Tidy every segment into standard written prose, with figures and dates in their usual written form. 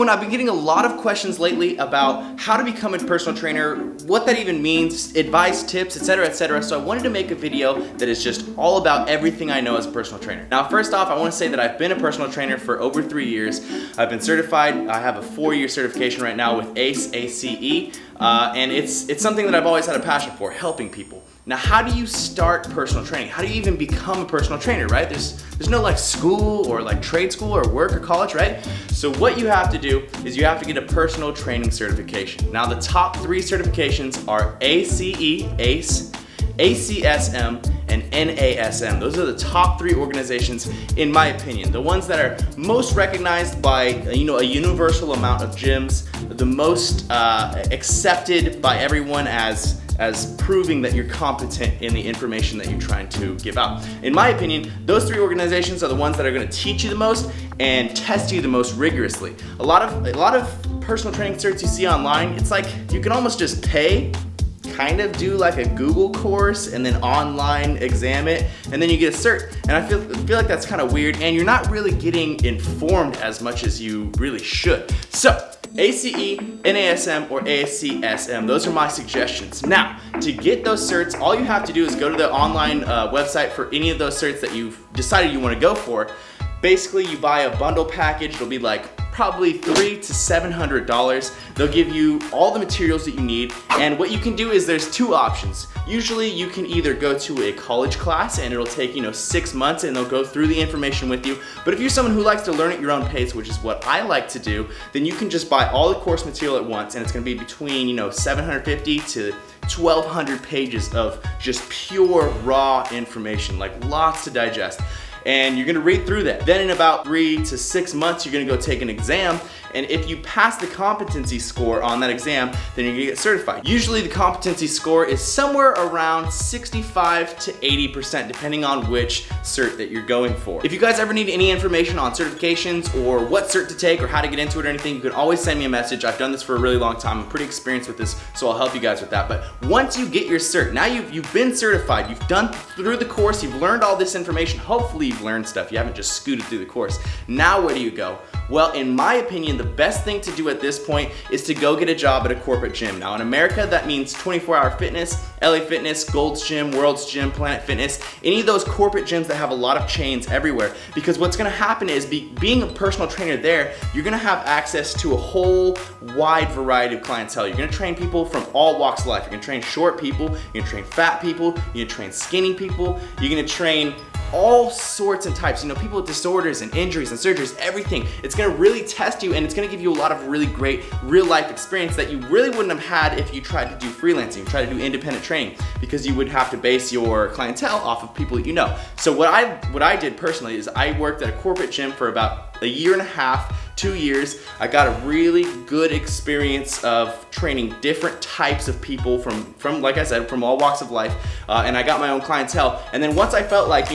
everyone, I've been getting a lot of questions lately about how to become a personal trainer, what that even means, advice, tips, etc, etc. So I wanted to make a video that is just all about everything I know as a personal trainer. Now, first off, I want to say that I've been a personal trainer for over 3 years. I've been certified. I have a 4-year certification right now with ACE, ACE, and it's something that I've always had a passion for, helping people. Now, how do you start personal training? How do you even become a personal trainer, right? There's no like school or like trade school or work or college, right? So what you have to do is you have to get a personal training certification. Now, the top 3 certifications are ACE, ACE, ACSM, and NASM. Those are the top 3 organizations, in my opinion. The ones that are most recognized by a universal amount of gyms, the most accepted by everyone as proving that you're competent in the information that you're trying to give out. In my opinion, those 3 organizations are the ones that are going to teach you the most and test you the most rigorously. A lot of personal training certs you see online, it's like you can almost just pay, kind of do like a Google course and then online exam it, and then you get a cert. And I feel like that's kind of weird, and you're not really getting informed as much as you really should. So ACE, NASM, or ACSM, those are my suggestions. Now, to get those certs, all you have to do is go to the online website for any of those certs that you've decided you want to go for. Basically, you buy a bundle package. It'll be like probably $300 to $700. They'll give you all the materials that you need, and what you can do is there's 2 options. Usually you can either go to a college class and it'll take 6 months and they'll go through the information with you, but if you're someone who likes to learn at your own pace, which is what I like to do, then you can just buy all the course material at once, and it's going to be between 750 to 1,200 pages of just pure raw information, like lots to digest. And you're gonna read through that. Then in about 3 to 6 months, you're gonna go take an exam, and if you pass the competency score on that exam, then you're gonna get certified. Usually the competency score is somewhere around 65 to 80%, depending on which cert that you're going for. If you guys ever need any information on certifications or what cert to take or how to get into it or anything, you can always send me a message. I've done this for a really long time. I'm pretty experienced with this, so I'll help you guys with that. But once you get your cert, now you've been certified, you've done through the course, you've learned all this information, hopefully you've learned stuff, you haven't just scooted through the course. Now where do you go? Well, in my opinion, the best thing to do at this point is to go get a job at a corporate gym. Now in America, that means 24-Hour Fitness, LA Fitness, Gold's Gym, World's Gym, Planet Fitness, any of those corporate gyms that have a lot of chains everywhere. Because what's gonna happen is being a personal trainer there, you're gonna have access to a whole wide variety of clientele. You're gonna train people from all walks of life. You're gonna train short people, you're gonna train fat people, you're gonna train skinny people, you're gonna train all sorts and types, people with disorders and injuries and surgeries, everything. It's gonna really test you, and it's gonna give you a lot of really great real life experience that you really wouldn't have had if you tried to do freelancing, try to do independent training, because you would have to base your clientele off of people that you know. So what I did personally is I worked at a corporate gym for about 1.5 years, 2 years. I got a really good experience of training different types of people from like I said, from all walks of life, and I got my own clientele. And then once I felt like,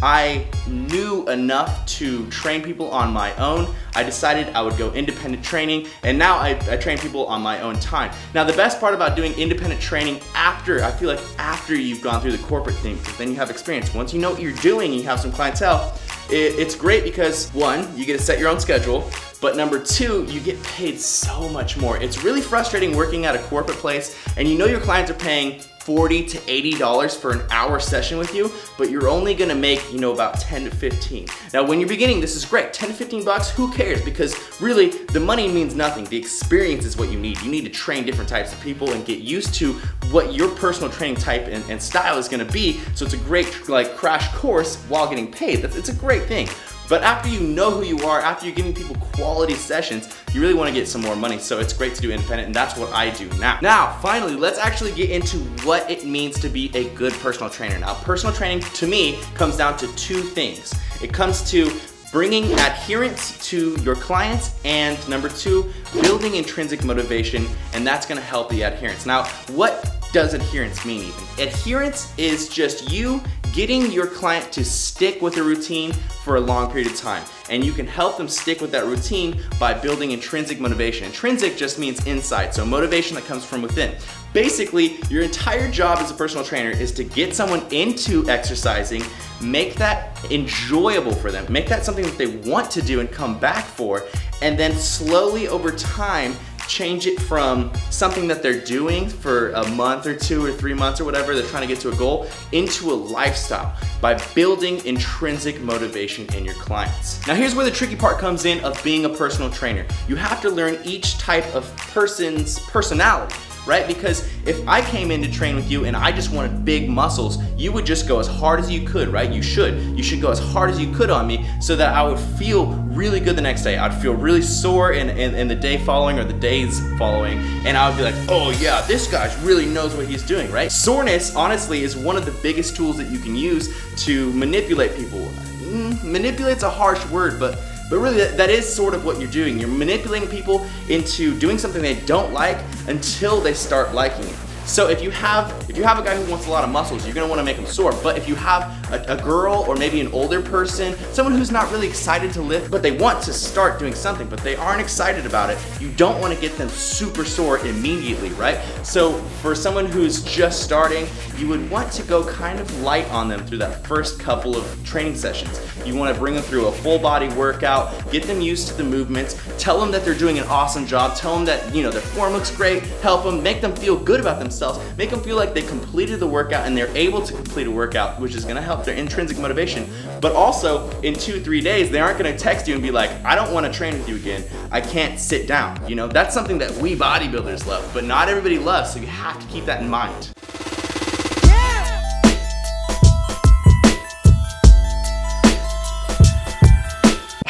I knew enough to train people on my own, I decided I would go independent training, and now I train people on my own time. Now the best part about doing independent training I feel like after you've gone through the corporate thing, because then you have experience. Once you know what you're doing, you have some clientele, it's great because 1, you get to set your own schedule, but number 2, you get paid so much more. It's really frustrating working at a corporate place and your clients are paying $40 to $80 for an hour session with you, but you're only gonna make, about 10 to 15. Now, when you're beginning, this is great. 10 to 15 bucks, who cares? Because really, the money means nothing. The experience is what you need. You need to train different types of people and get used to what your personal training type and style is gonna be. So it's a great crash course while getting paid. It's a great thing. But after you know who you are, after you're giving people quality sessions, you really want to get some more money. So it's great to do independent, and that's what I do now. Now, finally, let's actually get into what it means to be a good personal trainer. Now, personal training, to me, comes down to 2 things. It comes to bringing adherence to your clients, and number 2, building intrinsic motivation, and that's gonna help the adherence. Now, what does adherence mean even? Adherence is just you getting your client to stick with a routine for a long period of time. And you can help them stick with that routine by building intrinsic motivation. Intrinsic just means inside, so motivation that comes from within. Basically, your entire job as a personal trainer is to get someone into exercising, make that enjoyable for them, make that something that they want to do and come back for, and then slowly over time, change it from something that they're doing for a month or 2 or 3 months or whatever, they're trying to get to a goal, into a lifestyle by building intrinsic motivation in your clients. Now here's where the tricky part comes in of being a personal trainer. You have to learn each type of person's personality, right? Because if I came in to train with you and I just wanted big muscles, you would just go as hard as you could, right? You should go as hard as you could on me so that I would feel really good the next day. I'd feel really sore in the day following or the days following, and I would be like, oh yeah, this guy really knows what he's doing, right? Soreness, honestly, is one of the biggest tools that you can use to manipulate people. Manipulate's a harsh word, but really that is sort of what you're doing. You're manipulating people into doing something they don't like until they start liking it. So if you have a guy who wants a lot of muscles, you're gonna wanna make him sore. But if you have a girl or maybe an older person, someone who's not really excited to lift, but they want to start doing something, but they aren't excited about it, you don't wanna get them super sore immediately, right? So for someone who's just starting, you would want to go kind of light on them through that first couple of training sessions. You wanna bring them through a full body workout, get them used to the movements, tell them that they're doing an awesome job, tell them that, you know, their form looks great, help them, make them feel good about themselves, make them feel like they completed the workout and they're able to complete a workout, which is gonna help their intrinsic motivation. But also, in 2-3 days, they aren't gonna text you and be like, I don't wanna train with you again, I can't sit down. You know, that's something that we bodybuilders love, but not everybody loves, so you have to keep that in mind.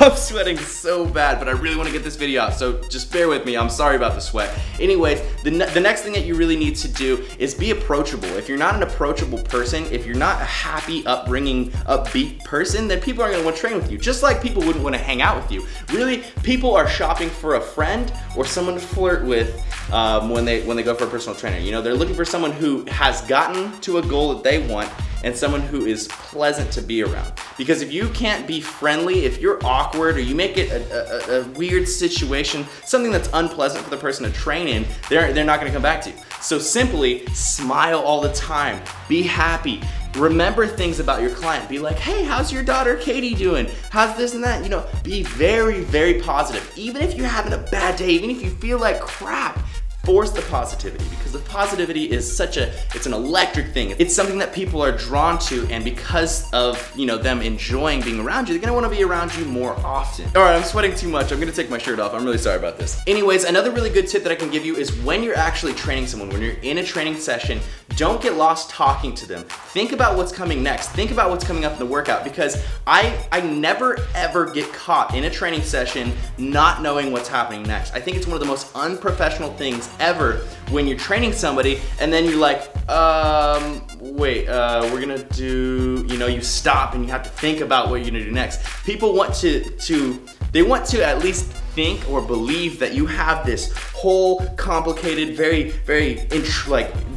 I'm sweating so bad, but I really want to get this video out, so just bear with me. I'm sorry about the sweat. Anyways, the next thing that you really need to do is be approachable. If you're not an approachable person, if you're not a happy, upbringing, upbeat person, then people aren't going to want to train with you. Just like people wouldn't want to hang out with you. Really, people are shopping for a friend or someone to flirt with when they go for a personal trainer. You know, they're looking for someone who has gotten to a goal that they want and someone who is pleasant to be around. Because if you can't be friendly, if you're awkward or you make it a weird situation, something that's unpleasant for the person to train in, they're not gonna come back to you. So simply smile all the time, be happy. Remember things about your client. Be like, hey, how's your daughter Katie doing? How's this and that? You know, be very, very positive. Even if you're having a bad day, even if you feel like crap, force the positivity, because the positivity is it's an electric thing. It's something that people are drawn to, and because of, you know, them enjoying being around you, they're gonna wanna be around you more often. All right, I'm sweating too much. I'm gonna take my shirt off. I'm really sorry about this. Anyways, another really good tip that I can give you is when you're actually training someone, when you're in a training session, don't get lost talking to them. Think about what's coming next. Think about what's coming up in the workout, because I never ever get caught in a training session not knowing what's happening next. I think it's one of the most unprofessional things ever when you're training somebody and then you're like, wait, we're gonna do, you know, you stop and you have to think about what you're gonna do next. People want they want to at least think or believe that you have this whole complicated, very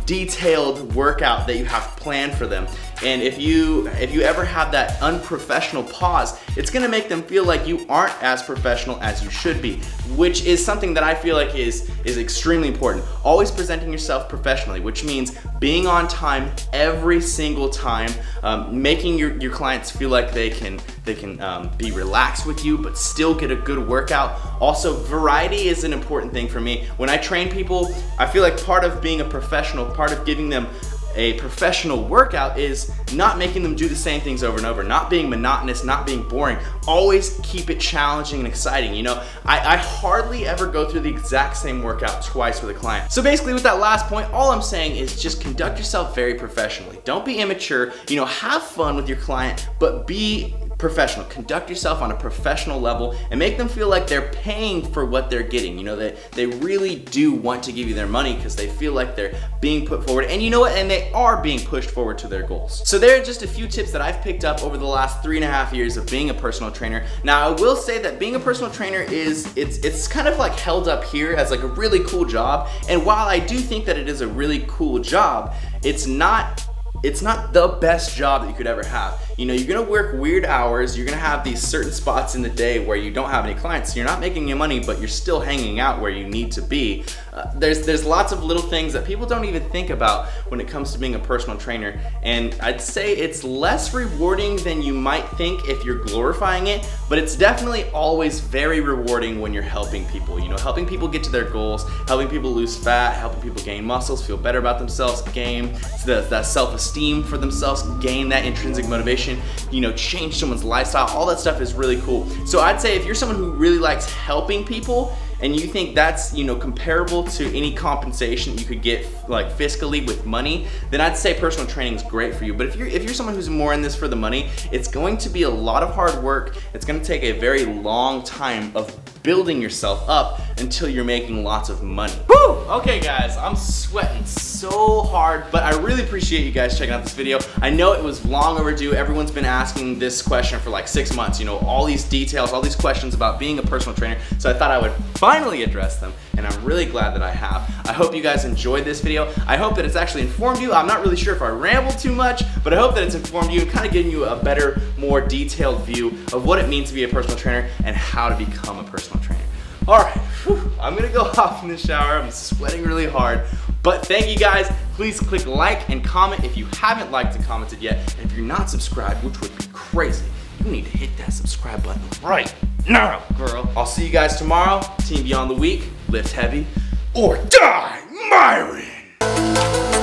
detailed workout that you have planned for them. And if you ever have that unprofessional pause, it's gonna make them feel like you aren't as professional as you should be, which is something that I feel like is extremely important. Always presenting yourself professionally, which means being on time every single time, making your clients feel like they can be relaxed with you, but still get a good workout. Also, variety is an important thing for me. When I train people, I feel like part of being a professional, part of giving them a professional workout is not making them do the same things over and over, not being monotonous, not being boring. Always keep it challenging and exciting. You know, I hardly ever go through the exact same workout twice with a client. So basically with that last point, all I'm saying is just conduct yourself very professionally. Don't be immature, you know, have fun with your client, but be professional. Conduct yourself on a professional level and make them feel like they're paying for what they're getting. You know, they really do want to give you their money because they feel like they're being put forward, and you know what, and they are being pushed forward to their goals. So there are just a few tips that I've picked up over the last 3.5 years of being a personal trainer. Now I will say that being a personal trainer it's kind of like held up here as like a really cool job, and while I do think that it is a really cool job, it's not the best job that you could ever have. You know, you're gonna work weird hours, you're gonna have these certain spots in the day where you don't have any clients, so you're not making any money, but you're still hanging out where you need to be. There's lots of little things that people don't even think about when it comes to being a personal trainer, and I'd say it's less rewarding than you might think if you're glorifying it, but it's definitely always very rewarding when you're helping people. You know, helping people get to their goals, helping people lose fat, helping people gain muscles, feel better about themselves, gain that self-esteem for themselves, gain that intrinsic motivation, you know, change someone's lifestyle. All that stuff is really cool. So I'd say if you're someone who really likes helping people, and you think that's, you know, comparable to any compensation you could get like fiscally with money, then I'd say personal training is great for you. But if you're someone who's more in this for the money, it's going to be a lot of hard work. It's going to take a very long time of building yourself up until you're making lots of money. Woo! Okay guys, I'm sweating so hard, but I really appreciate you guys checking out this video. I know it was long overdue. Everyone's been asking this question for like 6 months, you know, all these details, all these questions about being a personal trainer. So I thought I would finally address them, and I'm really glad that I have. I hope you guys enjoyed this video. I hope that it's actually informed you. I'm not really sure if I rambled too much, but I hope that it's informed you and kind of giving you a better, more detailed view of what it means to be a personal trainer and how to become a personal trainer. All right, I'm gonna go off in the shower. I'm sweating really hard, but thank you guys. Please click like and comment if you haven't liked and commented yet. And if you're not subscribed, which would be crazy, you need to hit that subscribe button right now, girl. I'll see you guys tomorrow. Team Beyond the Week, lift heavy or die, MIRIN.